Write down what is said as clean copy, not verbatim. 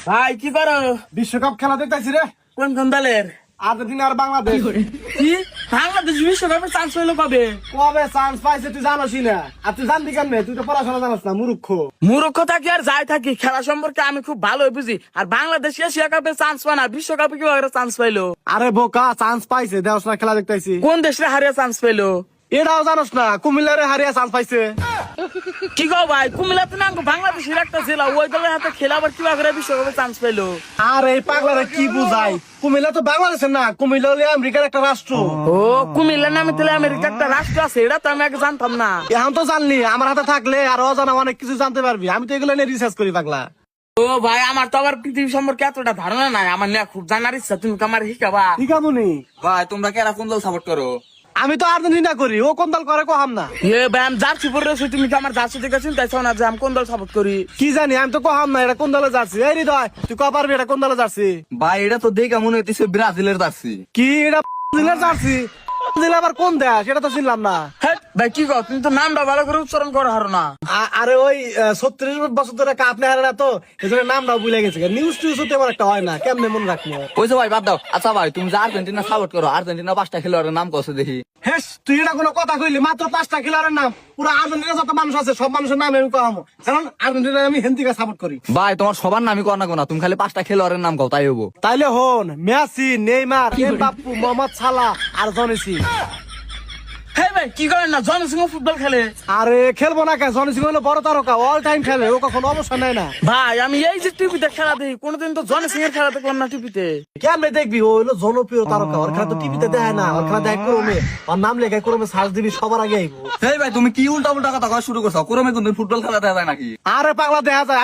ভাই কি করো? বিশ্বকাপ খেলা দেখতেছি রে। কোন কোন দলের? আর্জেন্টিনা আর বাংলাদেশ। কি বাংলাদেশ বিশ্বকাপে চান্স পেলো কবে? কবে চান্স পাইছে তুই জানোসই না। আর তুই জানবি কেমনে? তুই তো পড়াশোনা জানাস না, মূর্খ। মূর্খ থাকি আর যাই থাকি, খেলা সম্পর্কে আমি খুব ভালোই বুঝি। আর বাংলাদেশ এশিয়া কাপে চান্স পায় না, বিশ্বকাপে কিভাবে চান্স পাইলো? আরে বোকা, চান্স পাইছে, দেওস না খেলা দেখতেছি। কোন দেশে হারিয়ে চান্স পেলো? এটাও জানোস না, কুমিল্লারে হারিয়ে চান্স পাইছে। কি গো ভাই, কুমিল্লাতে না বাংলাদেশের একটা জেলা, ওই দলের হাতে খেলা আবার কিভাবে বিশ্বকাপে চান্স পেলো? আর এই পাগলারা কি বুঝাই? কুমিল্লা তো বাংলাদেশের না, কুমিল্লা হলো আমেরিকার একটা রাষ্ট্র। ও কুমিল্লার নামে তাহলে আমেরিকা একটা রাষ্ট্র আছে, এটা তো আমি আগে জানতাম না। এখন তো জানলি, আমার হাতে থাকলে আর অজানা অনেক কিছু জানতে পারবি। আমি তো এগুলো নিয়ে রিসার্চ করি পাগলা। ও ভাই, আমার তো আবার পৃথিবী সম্পর্কে এতটা ধারণা নাই, আমার নিয়ে খুব জানার ইচ্ছা, তুমি কি আমার শিখাবা? ঠিক আছে নি। ভাই তোমরা কেরা কোন দল সাপোর্ট করো? আমি তো আর্জেন্টিনা করি, ও কোন দল করে কহাম না। এ ভাই, আমি জার্সি পরে রয়েছি, তুমি কি আমার জার্সি দেখে চিন্তাইছো না যে আমি কোন দল সাপোর্ট করি? কি জানি, আমি তো কহাম না এটা কোন দলে যাচ্ছি। এই হৃদয়, তুই কহ পারবি এটা কোন দলে যাচ্ছি? ভাই এটা তো দেখে মনে হইতেছে ব্রাজিলের জার্সি। কি এটা দিলে যাচ্ছি? দিলে আবার কোন দেশ এটা তো চিনলাম না। হ্যাঁ ভাই, কি কর, তুমি তো নামটা ভালো করে উচ্চারণ করো হারো না। আরে ওই 36 বছর ধরে কাপ নেই হারে না তো, এই জন্য নামটাও ভুলে গেছে। নিউজ টিউজ তেমন একটা হয় না, কেমনে মনে রাখবো? ওইসব ভাই বাদ দাও। আচ্ছা ভাই তুমি যে আর্জেন্টিনা সাপোর্ট করো, আর্জেন্টিনা 5টা খেলোয়াড়ের নাম কত দেখি? হেস, তুই এটা কোনো কথা কইলি? মাত্র 5টা খেলোয়াড়ের নাম, পুরো আর্জেন্টিনা যত মানুষ আছে সব মানুষের নাম আমি কহামো। কারণ আর্জেন্টিনা আমি হেন্দিকে সাপোর্ট করি। ভাই তোমার সবার নামই কর না কোনা, তুমি খালি 5টা খেলোয়াড়ের নাম কও তাই হবো। তাইলে হন, মেসি, নেইমার, এমবাপ্পে, মোহাম্মদ সালাহ আর জনি সিং। হ্যাঁ ভাই, কি করেন না, জন সিং ফুটবল খেলে? আরে খেলবো না কে? জনি সিং হলো বড় তারকা, অল টাইম খেলে, ও কখনো অবসর নেয় না। ভাই আমি এই যে টিভিতে খেলা দেখি, কোনোদিন তো জন সিং এর খেলা দেখলাম না টিভিতে। কেমনে দেখবি? ও হলো জনপ্রিয় তারকা, ওর খেলা তো টিভিতে দেখায় না। ওর খেলা দেখ ক্রমে, ওর নাম লেখা ক্রমে সার্চ দিবি, সবার আগে আইবো। এই ভাই তুমি কি উল্টা উল্টা কথা কওয়া শুরু করছো? কোরমে কোনদিন ফুটবল খেলা দেখা যায় নাকি? আরে পাগলা, দেখা যায়